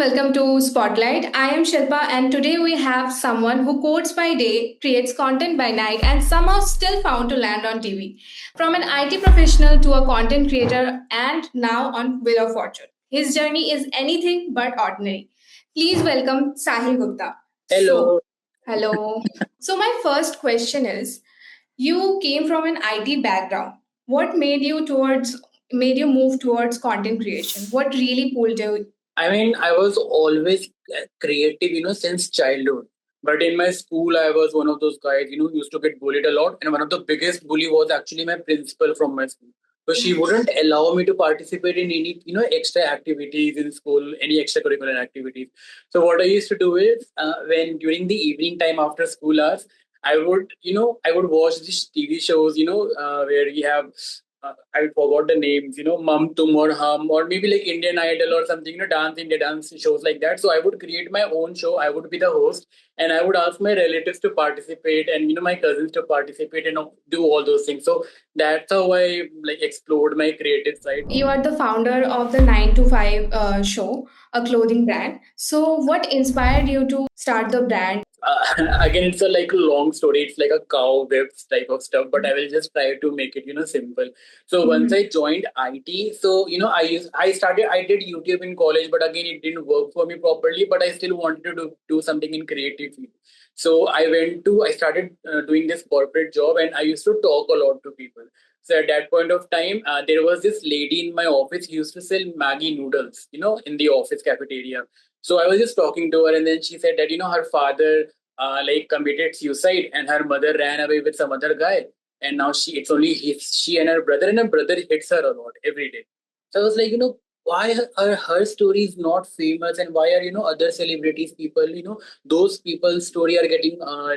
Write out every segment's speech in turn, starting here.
welcome to Spotlight. I am Shilpa, and today we have someone who codes by day, creates content by night, and somehow still found to land on TV. From an IT professional to a content creator, and now on Wheel of Fortune. His journey is anything but ordinary. Please welcome Sahil Gupta. So, Hello. hello. So, my first question is: you came from an IT background. What made you move towards content creation? What really pulled you? I mean, I was always creative, since childhood. But in my school, I was one of those guys, used to get bullied a lot. And one of the biggest bully was actually my principal from my school. So she wouldn't allow me to participate in any, extra activities in school, any extracurricular activities. So what I used to do is, when during the evening time after school hours, I would watch these TV shows, where we have I forgot the names, Mum Tum or Hum, or maybe like Indian Idol or something, dance India dance shows like that. So I would create my own show. I would be the host, and I would ask my relatives to participate, and my cousins to participate, and do all those things. So that's how I like explored my creative side. You are the founder of the 9 to 5 show, a clothing brand. So, what inspired you to start the brand? Again, it's a like a long story. It's like a cow whips type of stuff, but I will just try to make it simple. So once I joined IT, so I did YouTube in college, but again it didn't work for me properly. But I still wanted to do something in creative field. So I started doing this corporate job, and I used to talk a lot to people. So at that point of time, there was this lady in my office who used to sell Maggie noodles, in the office cafeteria. So I was just talking to her, and then she said that her father like committed suicide, and her mother ran away with some other guy, and now it's only she and her brother hits her a lot every day. So I was like, why her story is not famous, and why are other celebrities people, those people's story are getting are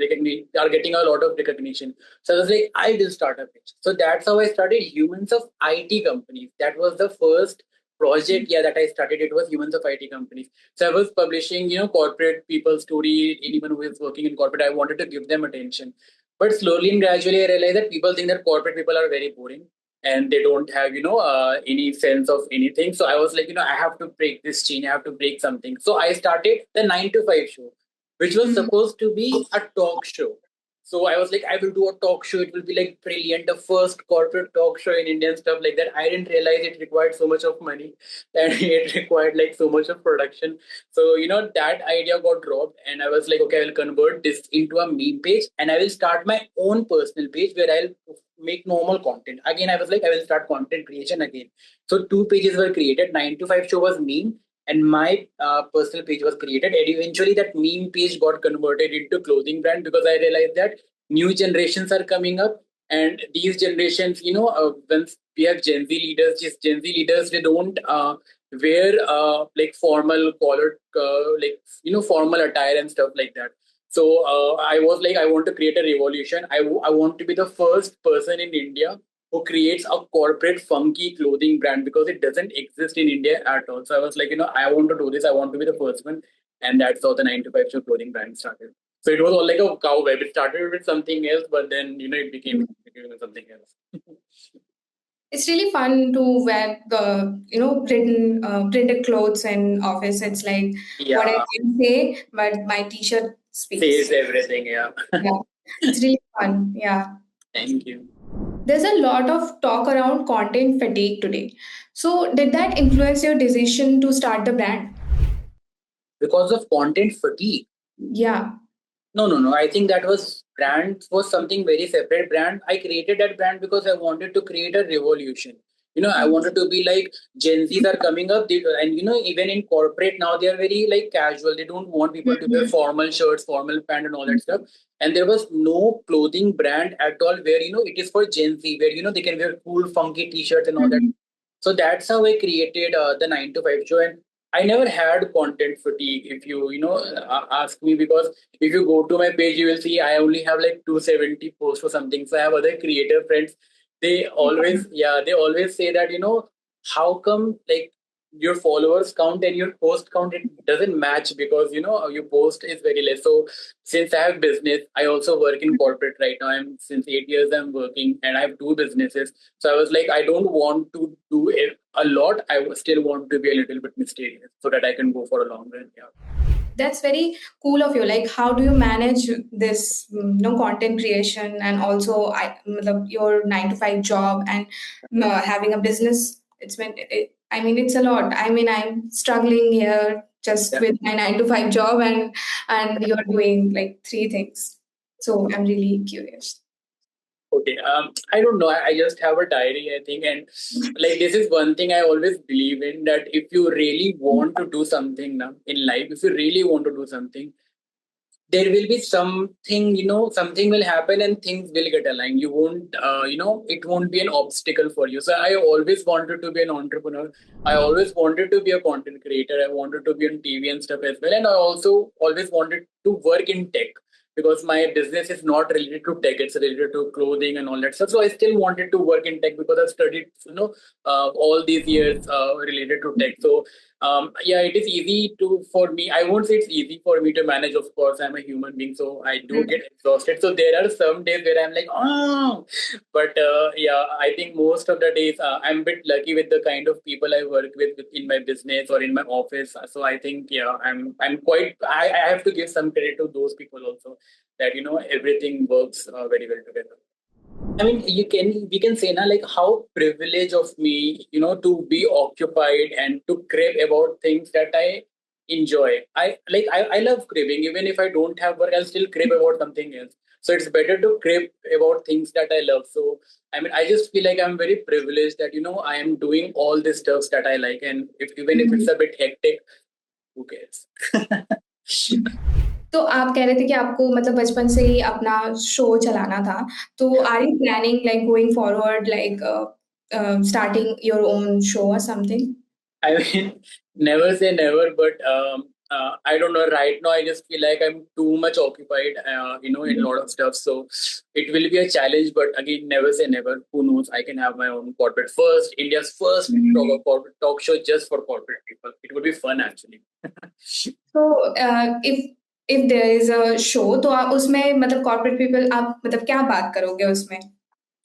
getting a lot of recognition. So I was like, I will start a page. So that's how I started Humans of IT Companies. That was the first project, yeah, that I started. It was Humans of IT Companies. So I was publishing, corporate people's story. Anyone who is working in corporate, I wanted to give them attention. But slowly and gradually, I realized that people think that corporate people are very boring, and they don't have, any sense of anything. So I was like, I have to break this chain. I have to break something. So I started the 9 to 5 show, which was supposed to be a talk show. So I was like, I will do a talk show. It will be like brilliant, the first corporate talk show in India and stuff like that. I didn't realize it required so much of money, and it required like so much of production. So that idea got dropped, and I was like, okay, I will convert this into a meme page, and I will start my own personal page where I'll make normal content. Again, I was like, I will start content creation again. So two pages were created. 9 to 5 show was meme, and my personal page was created, and eventually that meme page got converted into clothing brand, because I realized that new generations are coming up, and these generations, once we have Gen Z leaders, just Gen Z leaders, they don't wear like formal collared like formal attire and stuff like that. So I was like, I want to create a revolution. I want to be the first person in India who creates a corporate funky clothing brand, because it doesn't exist in India at all. So I was like, I want to do this. I want to be the first one. And that's how the 9 to 5 show clothing brand started. So it was all like a cow web. It started with something else, but then, it became something else. It's really fun to wear the printed clothes in office. It's like what I Yeah, can say, but my T-shirt speaks. says everything. Yeah. Yeah, it's really fun. Yeah, Thank you. there's a lot of talk around content fatigue today. So, did that influence your decision to start the brand? Because of content fatigue. Yeah. No, no, no. I think that was brand was something very separate. Brand. I created that brand because I wanted to create a revolution. I wanted to be like Gen Zs are coming up, and even in corporate now they are very like casual. They don't want people to wear formal shirts, formal pant, and all that stuff. And there was no clothing brand at all where it is for Gen Z, where they can wear cool, funky T-shirts and all that. So that's how I created the 9 to 5 show, and I never had content fatigue. If you ask me, because if you go to my page, you will see I only have like 270 posts or something. So I have other creative friends. They always, yeah, they always say that how come like your followers count and your post count, it doesn't match because your post is very less. So since I have business, I also work in corporate right now. I'm since 8 years I'm working and I have two businesses. So I was like, I don't want to do it a lot. I still want to be a little bit mysterious so that I can go for a long run. Yeah. That's very cool of you. Like, how do you manage this, content creation and also your 9 to 5 job and having a business? I mean, it's a lot. I mean, I'm struggling here just Yeah. with my 9 to 5 job, and you're doing like three things. So I'm really curious. Okay. I don't know. I just have a diary, I think, and like this is one thing I always believe in, that if you really want to do something now in life, if you really want to do something, there will be something, something will happen and things will get aligned. You won't, it won't be an obstacle for you. So I always wanted to be an entrepreneur. I always wanted to be a content creator. I wanted to be on TV and stuff as well. And I also always wanted to work in tech because my business is not related to tech. It's related to clothing and all that stuff. So I still wanted to work in tech because I've studied, all these years related to tech. So yeah, it is easy to for me. I won't say it's easy for me to manage. Of course, I'm a human being, so I do get exhausted. So there are some days where I'm like, oh, but yeah, I think most of the days I'm a bit lucky with the kind of people I work with in my business or in my office. So I think yeah, I'm quite. I have to give some credit to those people also that everything works very well together. I mean, we can say now like how privilege of me, to be occupied and to crave about things that I enjoy. I love craving. Even if I don't have work, I'll still crave about something else. So it's better to crave about things that I love. So I mean, I just feel like I'm very privileged that I am doing all the stuff that I like, and even if it's a bit hectic, who cares? तो आप कह रहे थे कि आपको मतलब बचपन से ही अपना शो चलाना था। तो are you planning like going forward like starting your own show और something? I mean, never say never, but I don't know. Right now, I just feel like I'm too much occupied, in a lot of stuff. So it will be a challenge, but again, never say never. Who knows? I can have my own corporate first, India's first corporate talk show just for corporate people. It would be fun, actually. तो if there is a show तो आप उसमें मतलब corporate people आप मतलब क्या बात करोगे उसमें?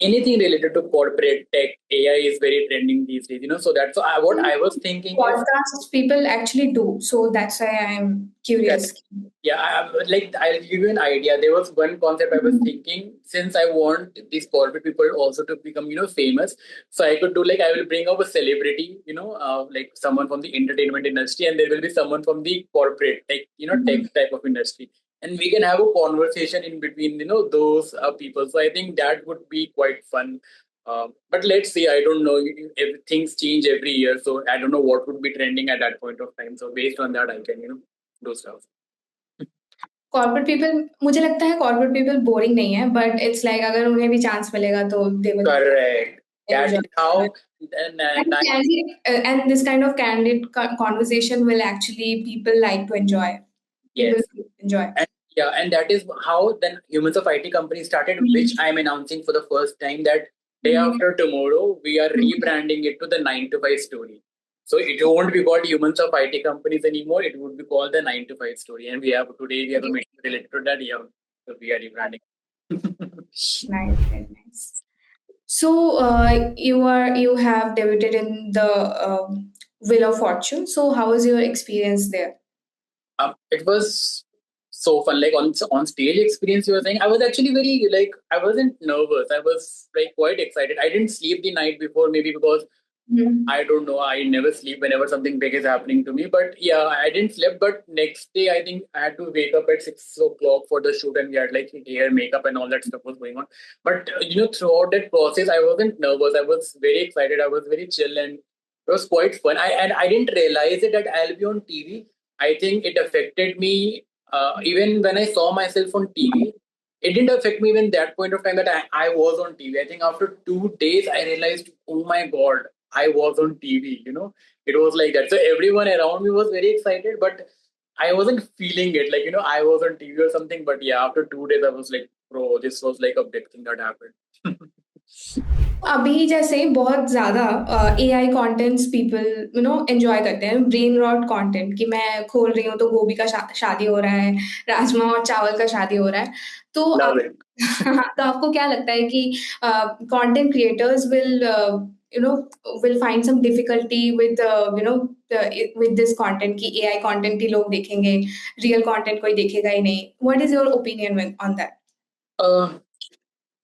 Anything related to corporate tech, AI is very trending these days. So that's what I was thinking is. Podcasts people actually do, so that's why I'm curious. Yeah, like I'll give you an idea. There was one concept I was thinking, since I want these corporate people also to become, famous. So I could do like I will bring up a celebrity, like someone from the entertainment industry, and there will be someone from the corporate, like tech type of industry, and we can have a conversation in between, those people. So I think that would be quite fun. But let's see. I don't know. If things change every year, so I don't know what would be trending at that point of time. So based on that, I can, do stuff. Corporate people मुझे लगता है corporate people boring नहीं है but it's like अगर उन्हें भी chance मिलेगा तो they will Correct. That is how. And this kind of candid conversation will actually people like to enjoy. Yes. People enjoy. And that is how then Humans of IT company started, which I'm announcing for the first time that day after tomorrow we are rebranding it to the 9 to 5 story. So it won't be called Humans of IT companies anymore. It would be called the 9 to 5 story. And we have a meeting related to that. Yeah, so we are rebranding. Nice, very nice. So you have debuted in the Wheel of Fortune. So how was your experience there? It was so fun. Like on stage experience, you were saying, I was actually very like I wasn't nervous. I was like quite excited. I didn't sleep the night before, maybe because I don't know. I never sleep whenever something big is happening to me. But yeah, I didn't sleep. But next day, I think I had to wake up at 6 o'clock for the shoot, and we had like hair, makeup, and all that stuff was going on. But throughout that process, I wasn't nervous. I was very excited. I was very chill, and it was quite fun. I didn't realize it that I'll be on TV. I think it affected me even when I saw myself on TV. It didn't affect me even that point of time that I was on TV. I think after 2 days, I realized, oh my God, I was on TV. It was like that. So everyone around me was very excited, but I wasn't feeling it. Like, I was on TV or something. But yeah, after 2 days, I was like, bro, this was like a big thing that happened. अभी जैसे बहुत ज़्यादा AI contents people enjoy करते हैं, brain rot content कि मैं खोल रही हूँ तो गोभी का शादी हो रहा है, राजमा और चावल का शादी हो रहा है। तो Love आप it. तो आपको क्या लगता है कि content creators you know will find some difficulty with with this content कि एआई कंटेंट ही लोग देखेंगे, रियल कंटेंट कोई देखेगा ही नहीं। What is your opinion on that? Uh,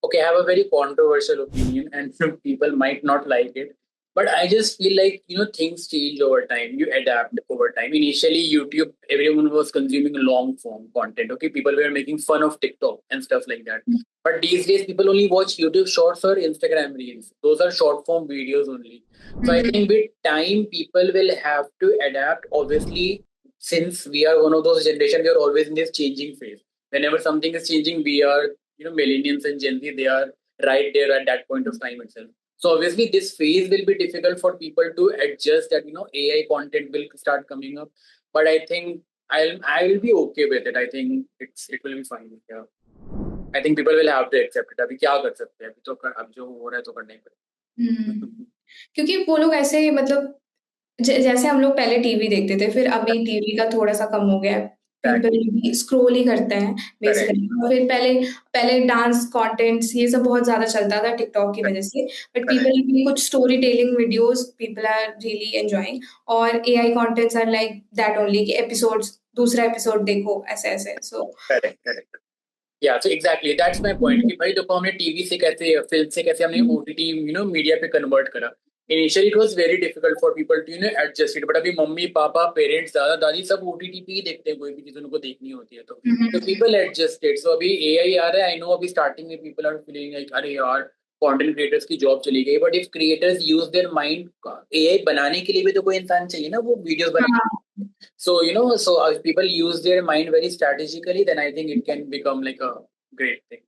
okay, I have a very controversial opinion, and people might not like it. But I just feel like, things change over time. You adapt over time. Initially, YouTube, everyone was consuming long form content. Okay, people were making fun of TikTok and stuff like that. But these days, people only watch YouTube Shorts or Instagram Reels. Those are short form videos only. So I think with time, people will have to adapt. Obviously, since we are one of those generation, we are always in this changing phase. Whenever something is changing, we are, millennials and Gen Z, they are right there at that point of time itself. So obviously this phase will be difficult for people to adjust that, AI content will start coming up. But I think I will be okay with it. I think it will be fine. Yeah. I think people will have to accept it. अभी क्या कर सकते हैं? अभी तो अब जो हो रहा है तो करना ही पड़ेगा. क्योंकि वो लोग ऐसे मतलब जैसे हम लोग पहले टीवी देखते थे, फिर अभी टीवी का थोड़ा-सा कम हो गया है। Exactly. पीपल स्क्रॉल ही करते हैं Correct. बेसिकली। और फिर पहले पहले डांस कंटेंट्स ये सब बहुत ज़्यादा चलता था टिकटॉक की वजह से। But Correct. पीपल अभी कुछ story telling videos people are really enjoying, और AI contents are like that only कि एपिसोड्स दूसरा एपिसोड देखो ऐसे-ऐसे। सो Correct. Correct. Yeah, so exactly that's my point कि भाई देखो हमने टीवी से कैसे फिल्म से कैसे हमने ओटीटी मीडिया पे कन्वर्ट करा. Initially it was very difficult for people to adjust it, but अभी मम्मी पापा पेरेंट्स दादा दादी सब ओटीटी पे ही देखते हैं, कोई भी चीज उनको देखनी होती है तो people adjusted. So अभी एआई आ रहा है. I know अभी स्टार्टिंग में people are feeling like अरे यार कंटेंट क्रिएटर्स की जॉब चली गई, but if creators use their mind, AI बनाने के लिए भी तो कोई इंसान चाहिए ना वो वीडियोस बना. हाँ। So if people use their mind very strategically, then I think it can become like a great thing.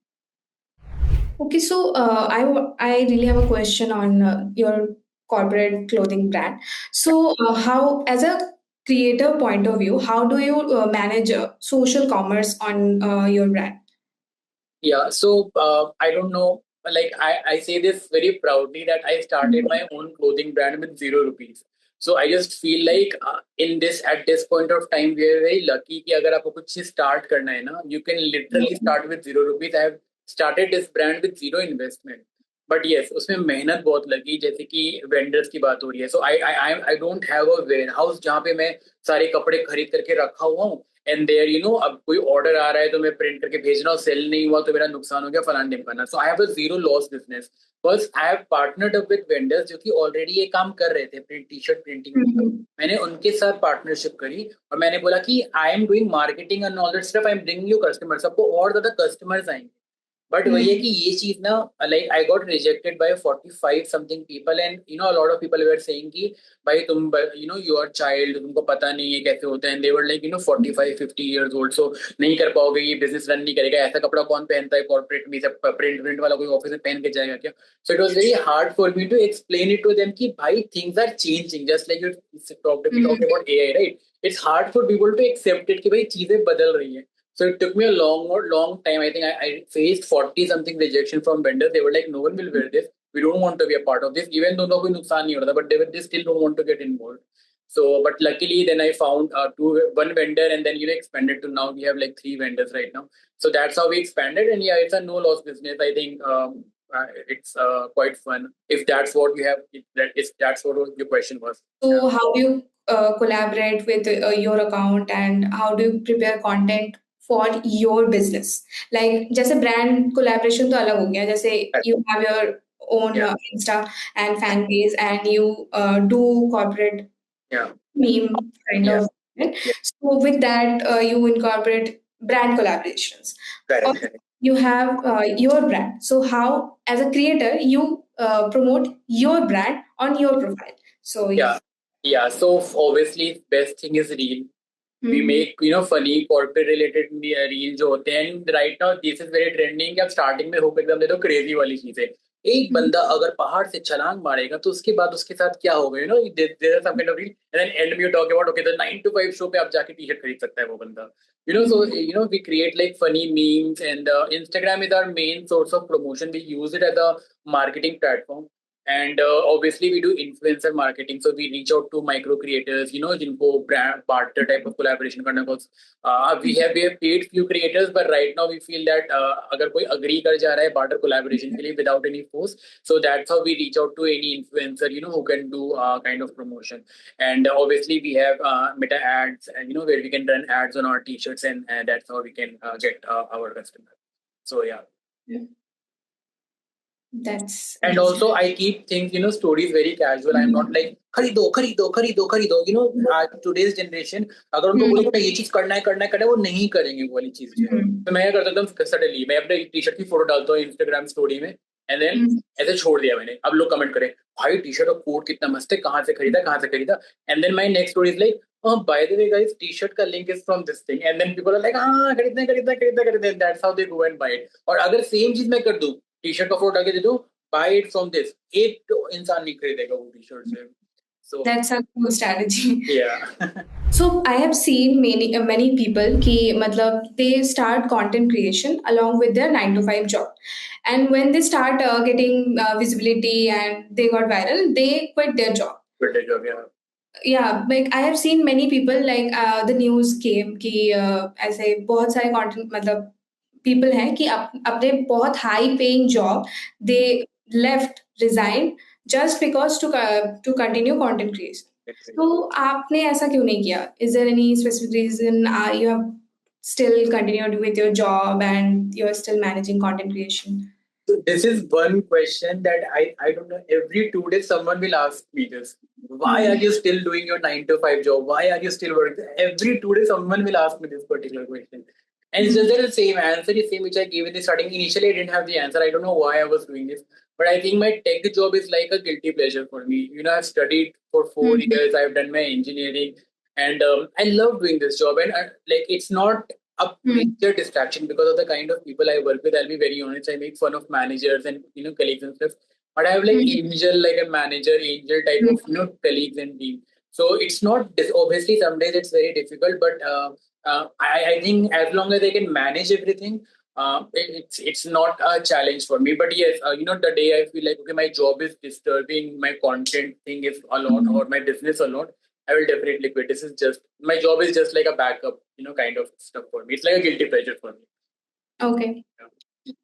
Okay, so I really have a question on your corporate clothing brand. So, how, as a creator point of view, how do you manage social commerce on your brand? Yeah, so I don't know. Like I say this very proudly that I started my own clothing brand with 0 rupees. So I just feel like in this at this point of time we are very lucky कि अगर आपको कुछ चीज start करना है ना, you can literally start with 0 rupees. I have started this brand with zero investment. But yes, उसमें मेहनत बहुत लगी. जैसे कि वेंडर्स की बात हो रही है. So I don't have a warehouse जहाँ पे मैं सारे कपड़े खरीद करके रखा हुआ हूँ. एंड देयर अब कोई ऑर्डर आ रहा है तो मैं प्रिंट करके भेज रहा हूँ, सेल नहीं हुआ तो मेरा नुकसान हो गया फलान ढिमकाना. So I have a zero loss business because I have partnered up with vendors जो कि ऑलरेडी ये काम कर रहे थे प्रिंट टी शर्ट प्रिंटिंग. मैंने उनके साथ पार्टनरशिप करी और मैंने बोला कि I am doing marketing and all that stuff, I am bringing you customers. सबको और ज्यादा कस्टमर्स आएंगे. बट वही है कि ये चीज ना, like I got rejected by 45 something people and a lot of people were saying कि भाई तुम यू आर चाइल्ड, तुमको पता नहीं है कैसे होते हैं. दे वर लाइक 45-50 इयर्स ओल्ड, सो नहीं कर पाओगे, ये बिजनेस रन नहीं करेगा, ऐसा कपड़ा कौन पहनता है कॉर्पोरेट में, सब प्रिंट प्रिंट वाला कोई ऑफिस में पहन के जाएगा क्या. So it was very hard for me to explain it to them कि भाई things are changing just like you talked about AI, right. It's hard for people to accept it कि भाई चीजें बदल रही हैं. So it took me a long time. I think I faced 40 something rejection from vendors. They were like, no one will wear this. We don't want to be a part of this. Even though no कोई नुकसान नहीं हो रहा था, but they still don't want to get involved. So, but luckily then I found one vendor, and then expanded to now we have like 3 vendors right now. So that's how we expanded, and yeah, it's a no loss business. I think it's quite fun. If that's what you have, if that's what your question was. So, how do you collaborate with your account, and how do you prepare content for your business? Like, जैसे brand collaboration तो अलग हो गया. जैसे you have your own Yeah. Insta and fan page, and you do corporate Yeah. meme kind Yeah. of. Right? Yeah. So with that, you incorporate brand collaborations. Correct. Or Correct. you have your brand. So how, as a creator, you promote your brand on your profile? So Yeah. Yeah. So obviously best thing is reel. We make funny corporate related reel जो होते हैं. And right now this is very trending कि आप starting में hook एकदम दे दो crazy वाली चीजें. एक बंदा अगर पहाड़ से छलांग मारेगा तो उसके बाद उसके साथ क्या होगा, you know, there are some kind of reel and then end में you talk about okay the 9 to 5 show पे आप जाके टी शर्ट खरीद सकता है वो बंदा, you know. So you know, we create like funny memes, and Instagram is our main source of promotion. We use it as a marketing platform, and obviously we do influencer marketing. So we reach out to micro creators, you know, जिनको brand barter type of collaboration करना है. We have paid few creators, but right now we feel that अगर कोई agree कर जा रहा है barter collaboration के लिए without any force, so that's how we reach out to any influencer, you know, who can do kind of promotion. And obviously we have meta ads, and you know, where we can run ads on our t-shirts, and that's how we can get our customer. So yeah. That's And amazing. also I keep things, you know, stories very casual. I'm not like खरीदो खरीदो खरीदो खरीदो, you know. Today's generation अगर उनको बोले कि ये चीज करना है वो नहीं करेंगे वो वाली चीज जो है. तो मैं क्या करता हूँ, सडनली मैं अपने टी शर्ट की फोटो डालता हूँ इंस्टाग्राम स्टोरी में, एंड देन ऐसे छोड़ दिया मैंने. अब लोग कमेंट करें, भाई टी शर्ट और कोट कितना मस्त है, कहाँ से खरीदा. And then my next story is like, oh, by the way guys, t-shirt का link is from this thing, and then people are like, हाँ खरीदना. That's how they go and buy it. और अगर सेम चीज मैं कर दूं, T shirt का फोटो डाल के दे दूं, buy it from this, एक तो इंसान नहीं खरीदेगा वो टी शर्ट से. So That's a cool strategy. yeah. So I have seen many people कि मतलब they start content creation along with their 9 to 5 job, and when they start getting visibility and they got viral, they quit their job. Quit the job, yeah. Yeah, like I have seen many people like the news came कि ऐसे बहुत सारे content मतलब people हैं कि अपने बहुत high paying job they left, resigned just because to continue content creation. तो आपने ऐसा क्यों नहीं किया? Is there any specific reason you have still continued with your job and you're still managing content creation? So this is one question that I don't know. Every 2 days, someone will ask me this. Why are you still doing your 9 to 5 job? Why are you still working? Every 2 days, someone will ask me this particular question. And it's just the same answer, the same which I gave in the starting. Initially, I didn't have the answer. I don't know why I was doing this. But I think my tech job is like a guilty pleasure for me. You know, I've studied for 4 years. I've done my engineering. And I love doing this job. And like, it's not a major distraction because of the kind of people I work with. I'll be very honest. I make fun of managers and, you know, colleagues and stuff. But I have like angel, like a manager, angel type of, you know, colleagues and team. So it's not obviously some days it's very difficult, but I think as long as I can manage everything, it's not a challenge for me. But yes, you know, the day I feel like okay, my job is disturbing, my content thing is a lot, or my business a lot, I will definitely quit. This is just my job is just like a backup, you know, kind of stuff for me. It's like a guilty pleasure for me. Okay. Yeah.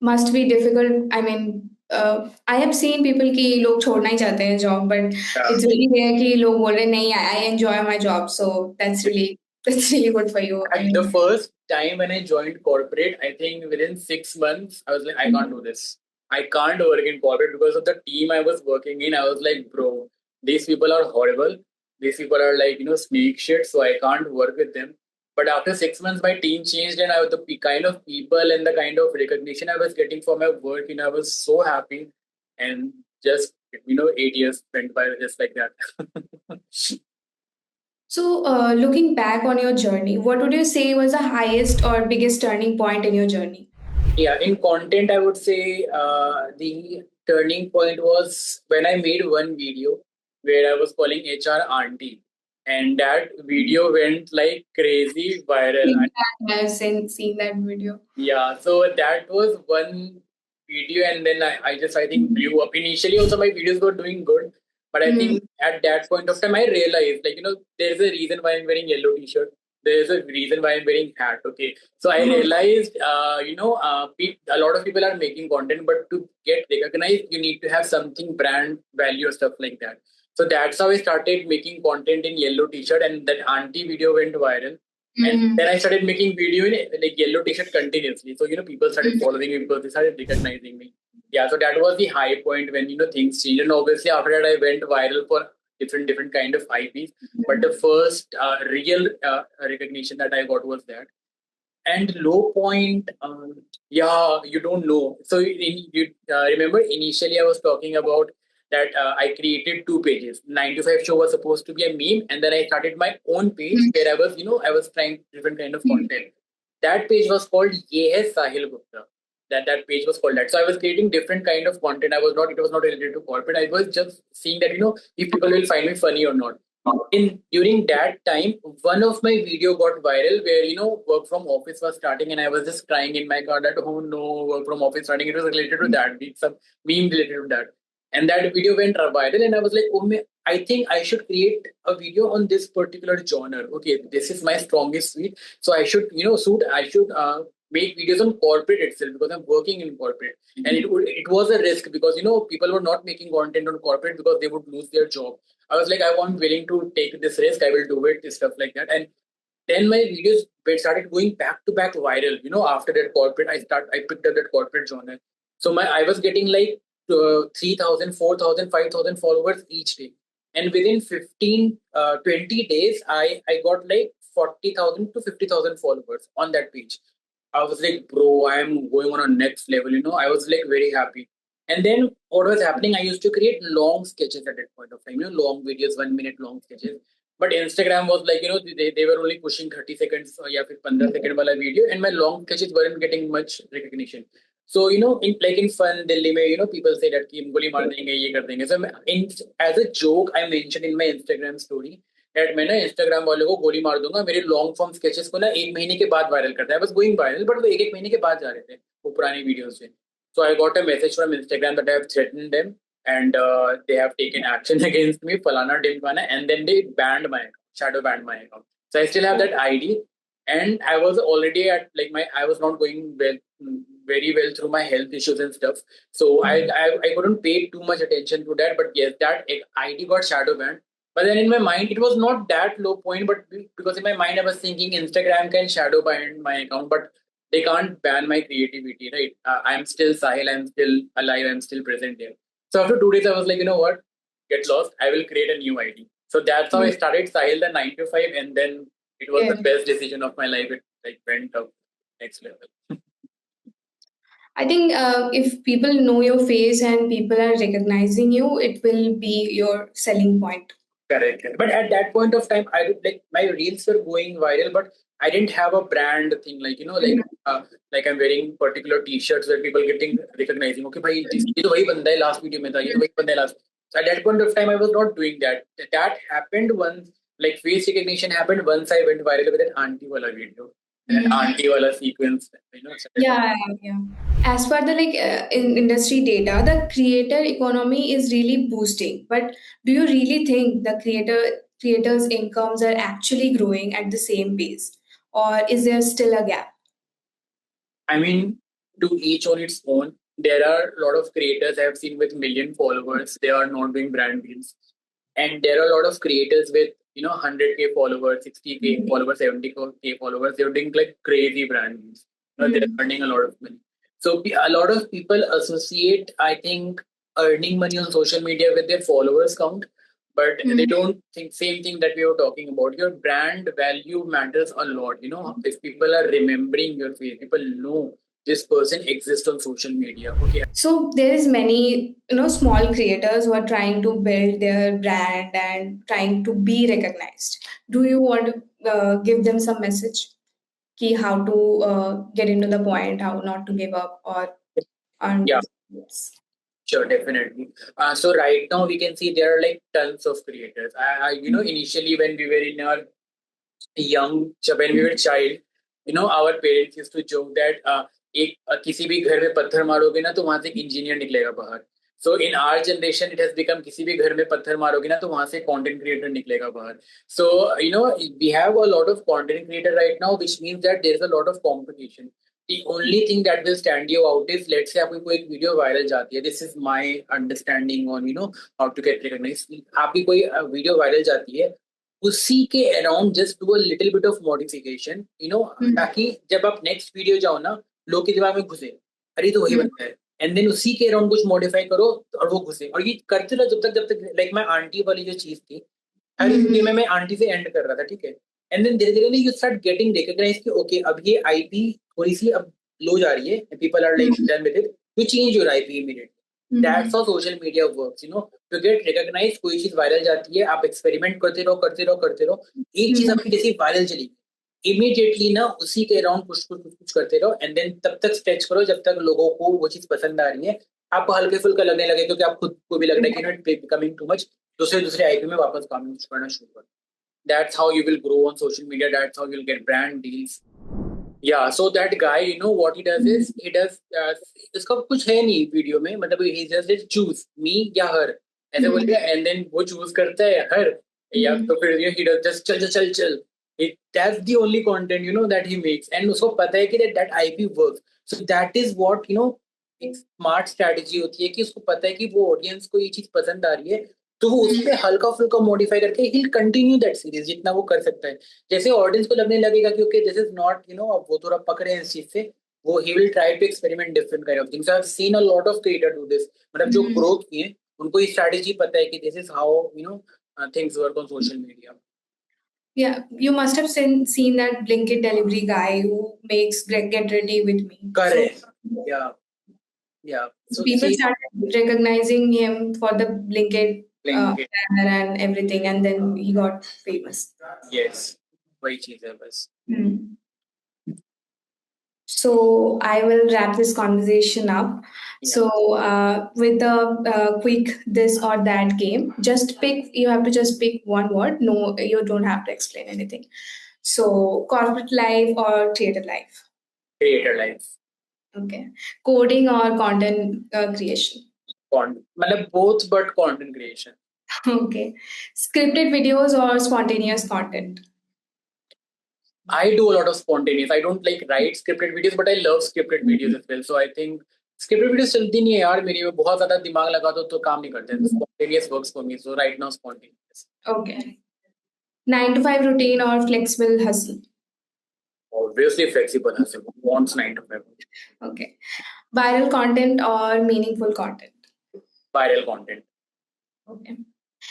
Must be difficult. I mean, I have seen people कि लोग छोड़ना ही चाहते हैं job, but it's really rare कि लोग बोल रहे हैं नहीं, I enjoy my job, so that's really good for you. I And the mean, first time when I joined corporate, I think within 6 months, I was like, I can't do this. I can't work in corporate because of the team I was working in. I was like, bro, these people are horrible. These people are like, you know, snake shit. So I can't work with them. But after 6 months, my team changed, and the kind of people and the kind of recognition I was getting for my work, you know, I was so happy. And just, you know, 8 years went by just like that. so looking back on your journey, what would you say was the highest or biggest turning point in your journey? Yeah, in content, I would say the turning point was when I made one video where I was calling HR auntie, and that video went like crazy viral. I've seen that video. Yeah, so that was one video, and then I think blew up. Initially, also my videos were doing good, but I think at that point of time I realized, like, you know, there's a reason why I'm wearing yellow t-shirt. There's a reason why I'm wearing hat. Okay, so I realized, you know, a lot of people are making content, but to get recognized, you need to have something brand value or stuff like that. So that's how I started making content in yellow t-shirt, and that auntie video went viral. And then I started making video in like yellow t-shirt continuously. So, you know, people started following me because they started recognizing me. Yeah, so that was the high point when, you know, things changed. And obviously after that I went viral for different kind of IPs. But the first real recognition that I got was that. And low point, yeah, you don't know. So you remember initially I was talking about that I created 2 pages. 9 to 5 show was supposed to be a meme, and then I started my own page where I was, you know, I was trying different kind of content. That page was called Ye Hai Sahil Gupta. that page was called that. So I was creating different kind of content. It was not related to corporate. I was just seeing that, if people will find me funny or not. During that time, one of my video got viral where, work from office was starting, and I was just crying in my car that, oh no, work from office starting. It was related to that, some meme related to that. And that video went viral, and I was like, I think I should create a video on this particular genre. Okay, this is my strongest suite. So I should, I should make videos on corporate itself because I'm working in corporate. And it was a risk because, people were not making content on corporate because they would lose their job. I was like, I want willing to take this risk. I will do it, stuff like that. And then my videos started going back to back viral. After that corporate, I picked up that corporate genre. So I was getting like 3,000, 4,000, 5,000 followers each day. And within 15, 20 days, I got like 40,000 to 50,000 followers on that page. I was like, bro, I'm going on a next level. I was like very happy. And then what was happening, I used to create long sketches at that point of time, long videos, 1 minute long sketches. But Instagram was like, they were only pushing 30 seconds or 15 second wala video, and my long sketches weren't getting much recognition. So, in fun, Delhi mein, people say that ki goli maar denge, ye kar denge. So, as a joke, I mentioned in my Instagram story that मैं ना Instagram वालों को गोली मार दूंगा, मेरे long form sketches को ना 1 महीने के बाद वायरल करता है. I was going viral, but वो एक महीने के बाद जा रहे थे वो पुरानी वीडियोस से. So I got a message from Instagram that I have threatened them, and they have taken action against me, falana dimkana, and then they banned my account, shadow banned my account. So I still have that ID, and I was already at like I was not going very well through my health issues and stuff. So I couldn't pay too much attention to that. But yes, that ID got shadow banned. But then in my mind, it was not that low point. But because in my mind, I was thinking Instagram can shadow ban my account, but they can't ban my creativity, right? I'm still Sahil, I'm still alive, I'm still present there. So after 2 days, I was like, you know what? Get lost. I will create a new ID. So that's how I started Sahil the 9 to 5, and then it was the best decision of my life. It like went up next level. I think if people know your face and people are recognizing you, it will be your selling point. Correct. But at that point of time, I like my reels were going viral, but I didn't have a brand thing like like I'm wearing particular T-shirts where people getting recognizing. Okay, bhai, ये तो वही बंदा है last video में था, ये तो वही बंदा है last. So at that point of time, I was not doing that. That happened once, like face recognition happened once I went viral with an auntie wala video. And auntie wala sequence, Yeah. As per the in industry data, the creator economy is really boosting. But do you really think the creators' incomes are actually growing at the same pace, or is there still a gap? I mean, to each on its own. There are a lot of creators I have seen with million followers. They are not doing brand deals, and there are a lot of creators with 100K followers, 60K followers, 70K followers. They're doing like crazy brand deals. They're earning a lot of money. So a lot of people associate, I think, earning money on social media with their followers count, but they don't think same thing that we were talking about. Your brand value matters a lot. If people are remembering your face, people know this person exists on social media. Okay. So there is many small creators who are trying to build their brand and trying to be recognized. Do you want to give them some message? Key how to get into the point, how not to give up, or yeah. Sure, definitely. So right now we can see there are like tons of creators. Initially when we were in our when we were child, our parents used to joke that किसी भी घर में पत्थर मारोगे ना तो वहां से एक इंजीनियर निकलेगा बाहर. So in our generation, it has become किसी भी घर में पत्थर मारोगे ना तो वहां से content creator निकलेगा बाहर. So we have a lot of content creator right now, which means that there is a lot of competition. The only thing that will stand you out is, let's say आपकी कोई video viral जाती है. This is my understanding on how to get recognized. आपकी कोई video viral जाती है, उसी के around just do a little bit of modification, ताकि जब आप नेक्स्ट वीडियो जाओ ना, लोग के दिमाग में घुसे, अरे तो वही बनता है, एंड देन उसी के अराउंड कुछ मॉडिफाई करो और वो घुसे. और ये करते रहो जब तक लाइक मैं आंटी वाली जो चीज थी, हर वीडियो में मैं आंटी से एंड कर रहा था, ठीक है. एंड देन धीरे धीरे यू स्टार्ट गेटिंग रिकॉग्नाइज कि ओके अब ये आईपी थोड़ी सी अब लो जा रही है, people are like done with it, you change your IP immediately. That's how social media works, to get recognized. कोई चीज वायरल जाती है, आप एक्सपेरिमेंट करते रहो, एक चीज आपकी जैसे वायरल चली, इमीडिएटली ना उसी के अराउंड कुछ करते रहो एंड देन तब तक स्ट्रेच करो जब तक लोगों को वो चीज पसंद आ रही है, आपको हल्के फुल्का लगने लगे क्योंकि आप खुद को भी लग रहा है कि नॉट बिकमिंग टू मच, दूसरे आईपी में वापस काम करना शुरू करो. That's how you will grow on social media. That's how you'll get brand deals. Yeah, so that guy, what he does is he does इसका कुछ है नहीं वीडियो में, मतलब he just choose me या her ऐसे बोल दिया and then वो choose करता है her या तो फिर he does just चल. That's the only content that he makes and उसको पता है कि that IP works. So that is what एक स्मार्ट स्ट्रैटेजी होती है कि उसको पता है कि वो ऑडियंस को ये चीज पसंद आ रही है, तो वो उस पर हल्का फुल्का मॉडिफाई करके ही कंटिन्यू दैट सीरीज जितना वो कर सकता है. जैसे ऑडियंस को लगने लगेगा कि ओके दिस इज नॉट अब वो थोड़ा पकड़े हैं इस चीज से, वो ही will try to experiment different kind of things. I have seen a lot of creator do this. मतलब जो ग्रो किए हैं उनको ये स्ट्रैटेजी पता है कि this is how things work on social media. Yeah, you must have seen that Blinkit delivery guy who makes get ready with me. Correct. So, yeah. So people started recognizing him for the Blinkit banner and everything, and then he got famous. Yes, वही चीज है बस. So I will wrap this conversation up. Yeah. So with the quick this or that game, you have to just pick one word. No, you don't have to explain anything. So corporate life or creator life? Creator life. Okay. Coding or content creation? मतलब both but content creation. Okay. Scripted videos or spontaneous content? I do a lot of spontaneous. I don't write scripted videos, but I love scripted videos as well. So I think scripted videos चलती नहीं है यार मेरी में, बहुत ज्यादा दिमाग लगा तो काम नहीं करते. Spontaneous works for me. So right now spontaneous. Okay. 9 to 5 routine or flexible hustle? Obviously flexible hustle. Wants 9 to 5. Okay. Viral content or meaningful content? Viral content. Okay.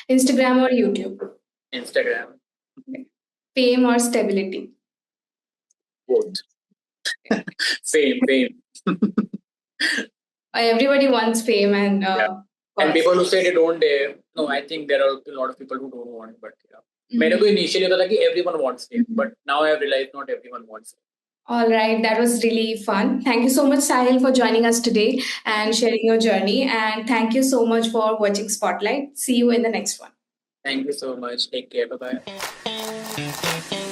Instagram or YouTube? Instagram. Okay. Fame or stability? Both. Fame. Everybody wants fame and and people who say they don't dare. No, I think there are a lot of people who don't want, but yeah. मेरे को initially होता था कि everyone wants fame, but now I have realized not everyone wants it. All right, that was really fun. Thank you so much, Sahil, for joining us today and sharing your journey. And thank you so much for watching Spotlight. See you in the next one. Thank you so much. Take care. Bye-bye.